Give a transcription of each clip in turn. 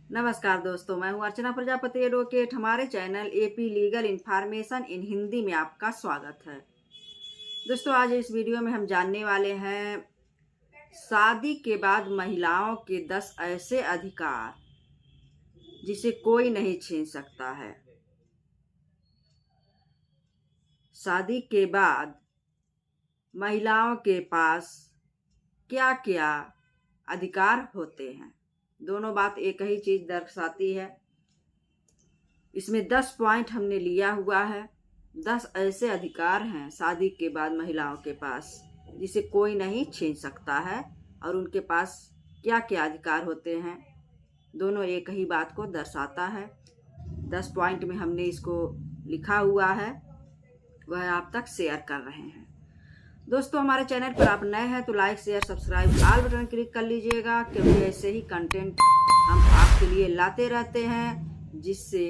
नमस्कार दोस्तों, मैं हूं अर्चना प्रजापति एडवोकेट। हमारे channel AP legal information in Hindi में आपका स्वागत है। दोस्तों, आज इस वीडियो में हम जानने वाले हैं शादी के बाद महिलाओं के 10 ऐसे अधिकार जिसे कोई नहीं छीन सकता है। शादी के बाद महिलाओं के पास क्या क्या अधिकार होते हैं, दोनों बात एक ही चीज दर्शाती है। इसमें 10 पॉइंट हमने लिया हुआ है। 10 ऐसे अधिकार हैं शादी के बाद महिलाओं के पास जिसे कोई नहीं छीन सकता है, और उनके पास क्या क्या अधिकार होते हैं, दोनों एक ही बात को दर्शाता है। 10 पॉइंट में हमने इसको लिखा हुआ है, वह आप तक शेयर कर रहे हैं। दोस्तों, हमारे चैनल पर आप नए हैं तो like share subscribe all button click कर लीजिएगा, क्योंकि ऐसे ही कंटेंट हम आपके लिए लाते रहते हैं जिससे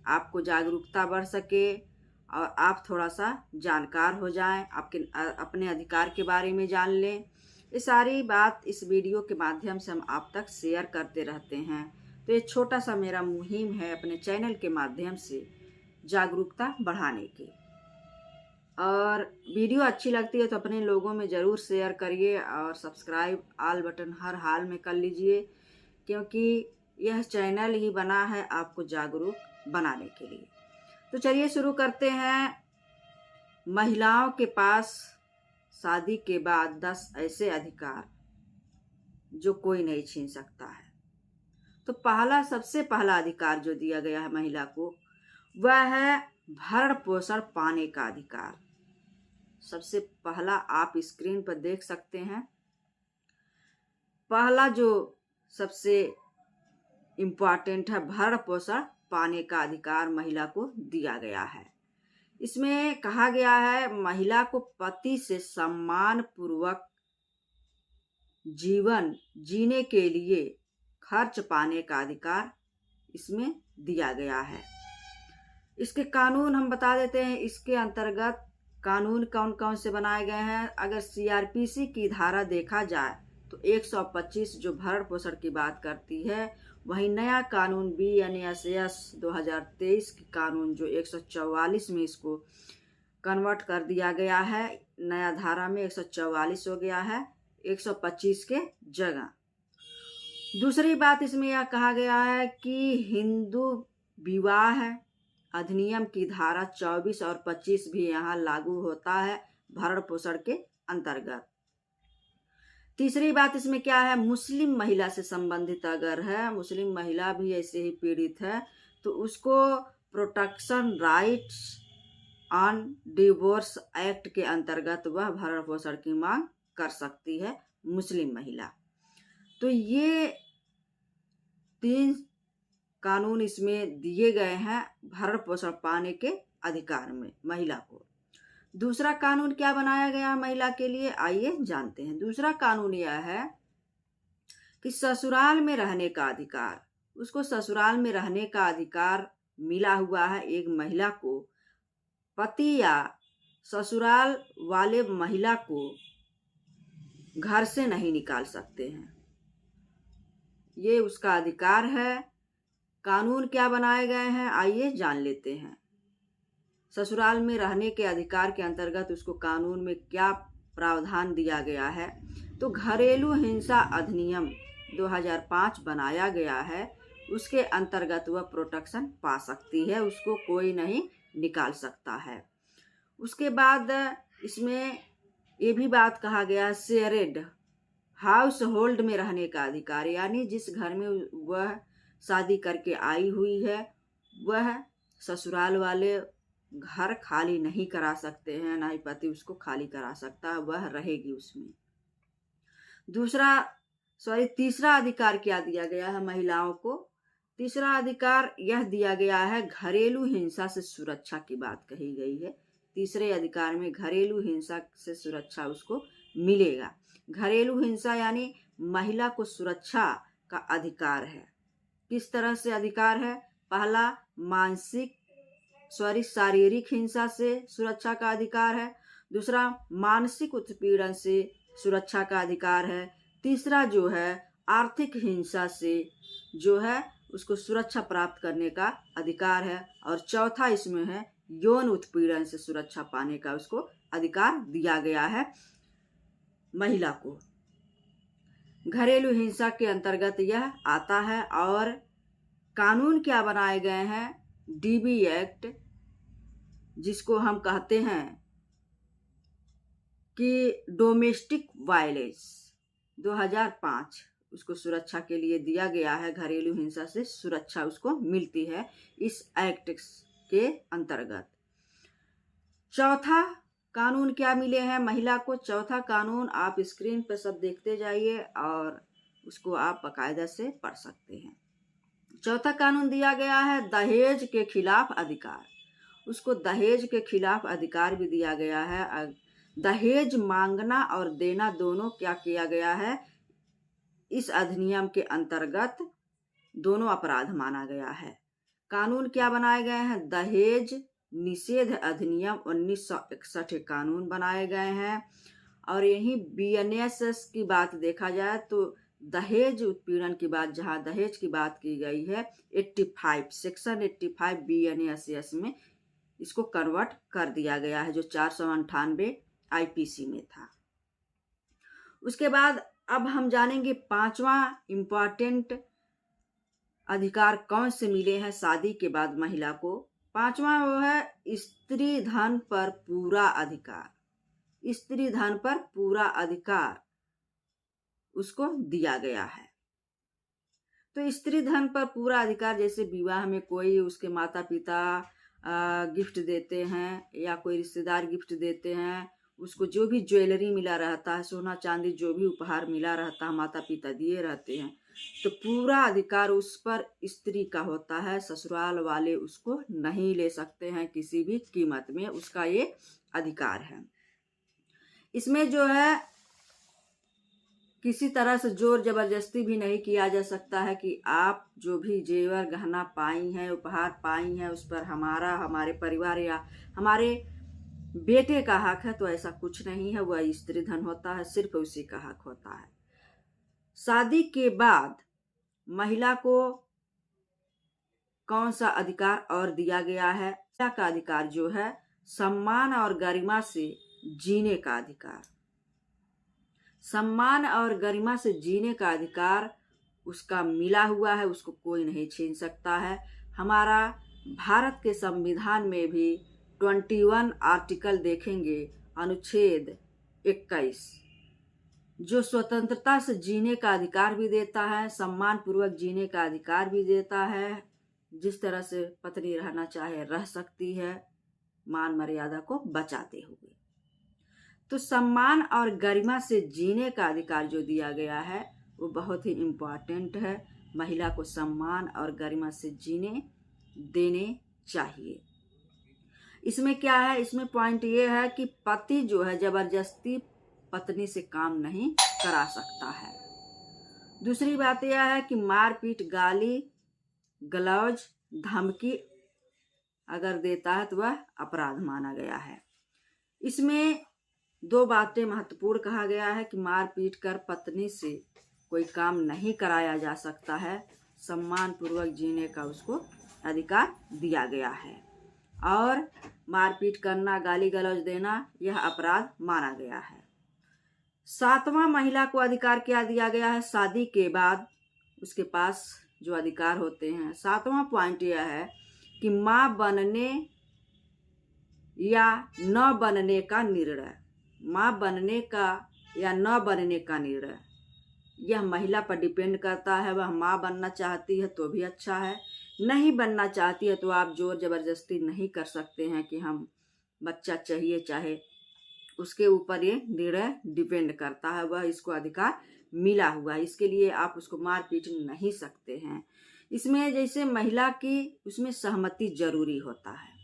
आपको जागरूकता बढ़ सके और आप थोड़ा सा जानकार हो जाएं, अपने अधिकार के बारे में जान लें। ये सारी बात इस वीडियो के माध्यम से हम आप तक शेयर करते रहते हैं। तो ये छोटा सा मेरा मुहिम है अपने चैनल के माध्यम से जागरूकता बढ़ाने की। और वीडियो अच्छी लगती है तो अपने लोगों में ज़रूर शेयर करिए और सब्सक्राइब ऑल बटन हर हाल में कर लीजिए, क्योंकि यह चैनल ही बना है आपको जागरूक बनाने के लिए। तो चलिए शुरू करते हैं। महिलाओं के पास शादी के बाद 10 ऐसे अधिकार जो कोई नहीं छीन सकता है। तो सबसे पहला अधिकार जो दिया गया है महिला को, वह है भरण पोषण पाने का अधिकार। सबसे पहला आप स्क्रीन पर देख सकते हैं। पहला जो सबसे इम्पॉर्टेंट है, भरण पोषण पाने का अधिकार महिला को दिया गया है। इसमें कहा गया है महिला को पति से सम्मान पूर्वक जीवन जीने के लिए खर्च पाने का अधिकार इसमें दिया गया है। इसके कानून हम बता देते हैं। इसके अंतर्गत कानून कौन कौन से बनाए गए हैं। अगर सीआरपीसी की धारा देखा जाए तो 125 जो भरण पोषण की बात करती है, वहीं नया कानून BNSS 2023 की कानून जो 144 में इसको कन्वर्ट कर दिया गया है, नया धारा में 144 हो गया है 125 के जगह। दूसरी बात इसमें यह कहा गया है कि हिंदू विवाह अधिनियम की धारा 24 और 25 भी यहाँ लागू होता है भरण पोषण के अंतर्गत। तीसरी बात इसमें क्या है, मुस्लिम महिला से संबंधित अगर है, मुस्लिम महिला भी ऐसे ही पीड़ित है, तो उसको protection rights on divorce act के अंतर्गत वह भरण पोषण की मांग कर सकती है मुस्लिम महिला। तो ये 3 कानून इसमें दिए गए हैं भरण पोषण पाने के अधिकार में महिला को। दूसरा कानून क्या बनाया गया महिला के लिए, आइए जानते हैं। दूसरा कानून यह है कि ससुराल में रहने का अधिकार। उसको ससुराल में रहने का अधिकार मिला हुआ है। एक महिला को पति या ससुराल वाले महिला को घर से नहीं निकाल सकते हैं, ये उसका अधिकार है। कानून क्या बनाए गए हैं, आइए जान लेते हैं। ससुराल में रहने के अधिकार के अंतर्गत उसको कानून में क्या प्रावधान दिया गया है, तो घरेलू हिंसा अधिनियम 2005 बनाया गया है, उसके अंतर्गत वह प्रोटेक्शन पा सकती है, उसको कोई नहीं निकाल सकता है। उसके बाद इसमें ये भी बात कहा गया, शेयर्ड हाउस होल्ड में रहने का अधिकार, यानी जिस घर में वह शादी करके आई हुई है, वह ससुराल वाले घर खाली नहीं करा सकते हैं, ना ही पति उसको खाली करा सकता है, वह रहेगी उसमें। तीसरा अधिकार क्या दिया गया है महिलाओं को, तीसरा अधिकार यह दिया गया है घरेलू हिंसा से सुरक्षा की बात कही गई है। तीसरे अधिकार में घरेलू हिंसा से सुरक्षा उसको मिलेगा। घरेलू हिंसा यानी महिला को सुरक्षा का अधिकार है। किस तरह से अधिकार है, पहला शारीरिक हिंसा से सुरक्षा का अधिकार है, दूसरा मानसिक उत्पीड़न से सुरक्षा का अधिकार है, तीसरा जो है आर्थिक हिंसा से जो है उसको सुरक्षा प्राप्त करने का अधिकार है। और चौथा इसमें है यौन उत्पीड़न से सुरक्षा पाने का उसको अधिकार दिया गया है महिला को। घरेलू हिंसा के अंतर्गत यह आता है। और कानून क्या बनाए गए हैं, डीबी एक्ट, जिसको हम कहते हैं कि डोमेस्टिक वायलेंस 2005, उसको सुरक्षा के लिए दिया गया है। घरेलू हिंसा से सुरक्षा उसको मिलती है इस एक्ट के अंतर्गत। चौथा कानून क्या मिले हैं महिला को, चौथा कानून आप स्क्रीन पर सब देखते जाइए और उसको आप बाकायदा से पढ़ सकते हैं। चौथा कानून दिया गया है दहेज के खिलाफ अधिकार। उसको दहेज के खिलाफ अधिकार भी दिया गया है। दहेज मांगना और देना दोनों क्या किया गया है, इस अधिनियम के अंतर्गत दोनों अपराध माना गया है। कानून क्या बनाए गए हैं, दहेज निषेध अधिनियम 1961 कानून बनाए गए हैं। और यही BNSS की बात देखा जाए तो दहेज उत्पीड़न की बात, जहां दहेज की बात की गई है 85 सेक्शन 85 BNSS में इसको कन्वर्ट कर दिया गया है, जो 498 IPC में था। उसके बाद अब हम जानेंगे पांचवा इम्पॉर्टेंट अधिकार कौन से मिले हैं शादी के बाद महिला को। पांचवा वो है स्त्री धन पर पूरा अधिकार। स्त्री धन पर पूरा अधिकार उसको दिया गया है। तो स्त्री धन पर पूरा अधिकार, जैसे विवाह में कोई उसके माता पिता गिफ्ट देते हैं या कोई रिश्तेदार गिफ्ट देते हैं, उसको जो भी ज्वेलरी मिला रहता है, सोना चांदी जो भी उपहार मिला रहता है, माता पिता दिए रहते हैं, तो पूरा अधिकार उस पर स्त्री का होता है। ससुराल वाले उसको नहीं ले सकते हैं किसी भी कीमत में, उसका ये अधिकार है। इसमें जो है किसी तरह से जोर जबरदस्ती भी नहीं किया जा सकता है कि आप जो भी जेवर गहना पाई हैं, उपहार पाई हैं, उस पर हमारा, हमारे परिवार या हमारे बेटे का हक है, तो ऐसा कुछ नहीं है। वह स्त्री धन होता है, सिर्फ उसी का हक होता है। शादी के बाद महिला को कौन सा अधिकार और दिया गया है, महिला का अधिकार जो है सम्मान और गरिमा से जीने का अधिकार। सम्मान और गरिमा से जीने का अधिकार उसका मिला हुआ है, उसको कोई नहीं छीन सकता है। हमारा भारत के संविधान में भी 21 आर्टिकल देखेंगे, अनुच्छेद 21, जो स्वतंत्रता से जीने का अधिकार भी देता है, सम्मान पूर्वक जीने का अधिकार भी देता है। जिस तरह से पत्नी रहना चाहे रह सकती है, मान मर्यादा को बचाते हुए। तो सम्मान और गरिमा से जीने का अधिकार जो दिया गया है वो बहुत ही इम्पोर्टेंट है। महिला को सम्मान और गरिमा से जीने देने चाहिए। इसमें क्या है, इसमें पॉइंट ये है कि पति जो है जबरदस्ती पत्नी से काम नहीं करा सकता है। दूसरी बात यह है कि मारपीट, गाली गलौज, धमकी अगर देता है तो वह अपराध माना गया है। इसमें दो बातें महत्वपूर्ण कहा गया है कि मारपीट कर पत्नी से कोई काम नहीं कराया जा सकता है, सम्मान पूर्वक जीने का उसको अधिकार दिया गया है। और मारपीट करना, गाली गलौज देना, यह अपराध माना गया है। सातवां महिला को अधिकार क्या दिया गया है, शादी के बाद उसके पास जो अधिकार होते हैं। सातवां पॉइंट यह है कि मां बनने या न बनने का निर्णय, मां बनने का या न बनने का निर्णय यह महिला पर डिपेंड करता है। वह मां बनना चाहती है तो भी अच्छा है, नहीं बनना चाहती है तो आप जोर जबरदस्ती नहीं कर सकते हैं कि हम बच्चा चाहिए, चाहे उसके ऊपर ये निर्णय डिपेंड करता है। वह इसको अधिकार मिला हुआ है, इसके लिए आप उसको मार पीट नहीं सकते हैं। इसमें जैसे महिला की उसमें सहमति जरूरी होता है।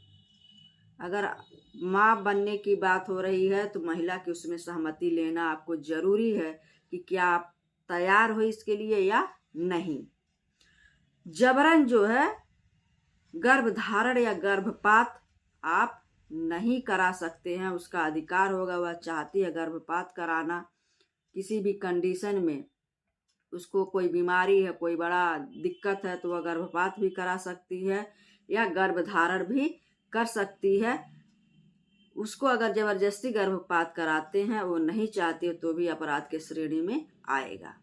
अगर माँ बनने की बात हो रही है तो महिला की उसमें सहमति लेना आपको जरूरी है कि क्या आप तैयार हो इसके लिए या नहीं। जबरन जो है गर्भधारण या गर्भपात आप नहीं करा सकते हैं, उसका अधिकार होगा। वह चाहती है गर्भपात कराना किसी भी कंडीशन में, उसको कोई बीमारी है, कोई बड़ा दिक्कत है तो वह गर्भपात भी करा सकती है या गर्भधारण भी कर सकती है। उसको अगर जबरदस्ती गर्भपात कराते हैं, वो नहीं चाहती तो भी अपराध के श्रेणी में आएगा।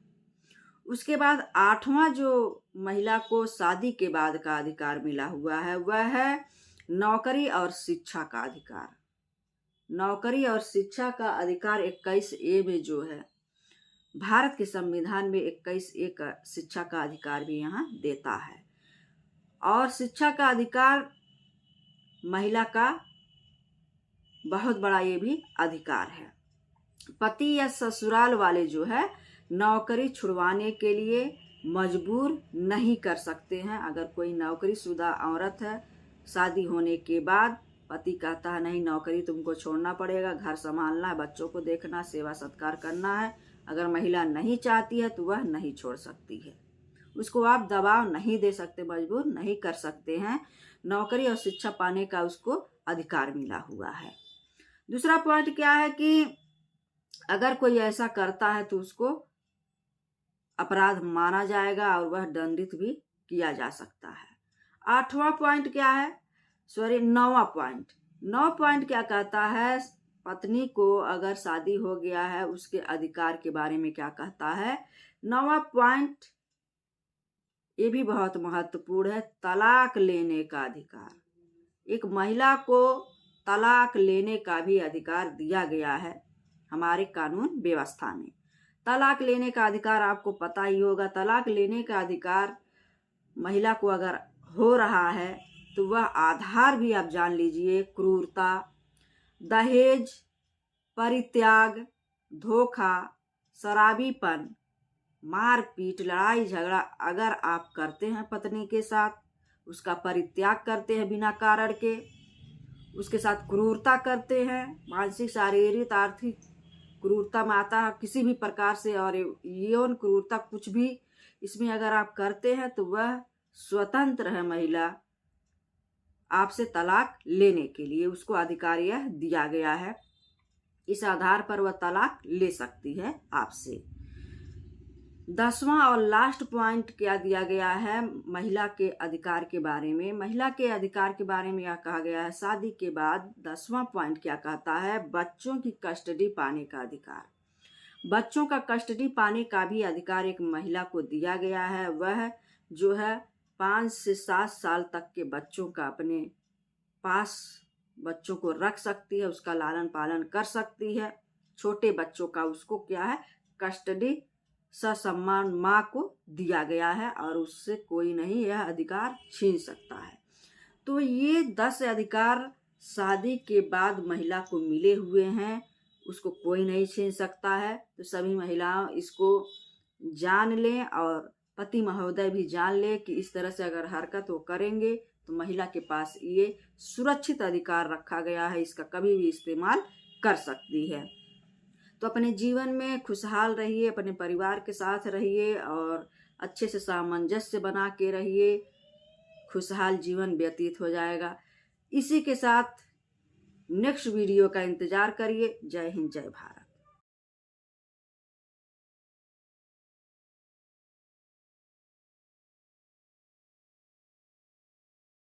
उसके बाद 8वां जो महिला को शादी के बाद का अधिकार मिला हुआ है वह है नौकरी और शिक्षा का अधिकार। नौकरी और शिक्षा का अधिकार 21A में जो है, भारत के संविधान में 21A का शिक्षा का अधिकार भी यहाँ देता है। और शिक्षा का अधिकार महिला का बहुत बड़ा ये भी अधिकार है। पति या ससुराल वाले जो है नौकरी छुड़वाने के लिए मजबूर नहीं कर सकते हैं। अगर कोई नौकरीशुदा औरत है, शादी होने के बाद पति कहता है नहीं नौकरी तुमको छोड़ना पड़ेगा, घर संभालना है, बच्चों को देखना, सेवा सत्कार करना है, अगर महिला नहीं चाहती है तो वह नहीं छोड़ सकती है। उसको आप दबाव नहीं दे सकते, मजबूर नहीं कर सकते हैं। नौकरी और शिक्षा पाने का उसको अधिकार मिला हुआ है। दूसरा पॉइंट क्या है कि अगर कोई ऐसा करता है तो उसको अपराध माना जाएगा और वह दंडित भी किया जा सकता है। 8वां पॉइंट क्या है, 9वां पॉइंट। 9 पॉइंट क्या कहता है, पत्नी को अगर शादी हो गया है उसके अधिकार के बारे में क्या कहता है। 9वां पॉइंट ये भी बहुत महत्वपूर्ण है, तलाक लेने का अधिकार। एक महिला को तलाक लेने का भी अधिकार दिया गया है हमारे कानून व्यवस्था में। तलाक लेने का अधिकार आपको पता ही होगा। तलाक लेने का अधिकार महिला को अगर हो रहा है तो वह आधार भी आप जान लीजिए, क्रूरता, दहेज, परित्याग, धोखा, शराबीपन, मारपीट, लड़ाई झगड़ा अगर आप करते हैं पत्नी के साथ, उसका परित्याग करते हैं बिना कारण के, उसके साथ क्रूरता करते हैं, मानसिक, शारीरिक, आर्थिक क्रूरता में आता है किसी भी प्रकार से, और यौन क्रूरता कुछ भी इसमें अगर आप करते हैं तो वह स्वतंत्र है महिला आपसे तलाक लेने के लिए। उसको अधिकार यह दिया गया है, इस आधार पर वह तलाक ले सकती है आपसे। 10वां और लास्ट पॉइंट क्या दिया गया है महिला के अधिकार के बारे में। महिला के अधिकार के बारे में यह कहा गया है शादी के बाद। 10वां पॉइंट क्या कहता है, बच्चों की कस्टडी पाने का अधिकार। बच्चों का कस्टडी पाने का भी अधिकार एक महिला को दिया गया है। वह जो है 5 से 7 साल तक के बच्चों का अपने पास बच्चों को रख सकती है, उसका लालन पालन कर सकती है। छोटे बच्चों का उसको क्या है, कस्टडी ससम्मान माँ को दिया गया है और उससे कोई नहीं यह अधिकार छीन सकता है। तो ये 10 अधिकार शादी के बाद महिला को मिले हुए हैं, उसको कोई नहीं छीन सकता है। तो सभी महिलाओं इसको जान लें और पति महोदय भी जान ले कि इस तरह से अगर हरकत वो करेंगे तो महिला के पास ये सुरक्षित अधिकार रखा गया है, इसका कभी भी इस्तेमाल कर सकती है। तो अपने जीवन में खुशहाल रहिए, अपने परिवार के साथ रहिए और अच्छे से सामंजस्य बना के रहिए, खुशहाल जीवन व्यतीत हो जाएगा। इसी के साथ नेक्स्ट वीडियो का इंतजार करिए। जय हिंद, जय भारत।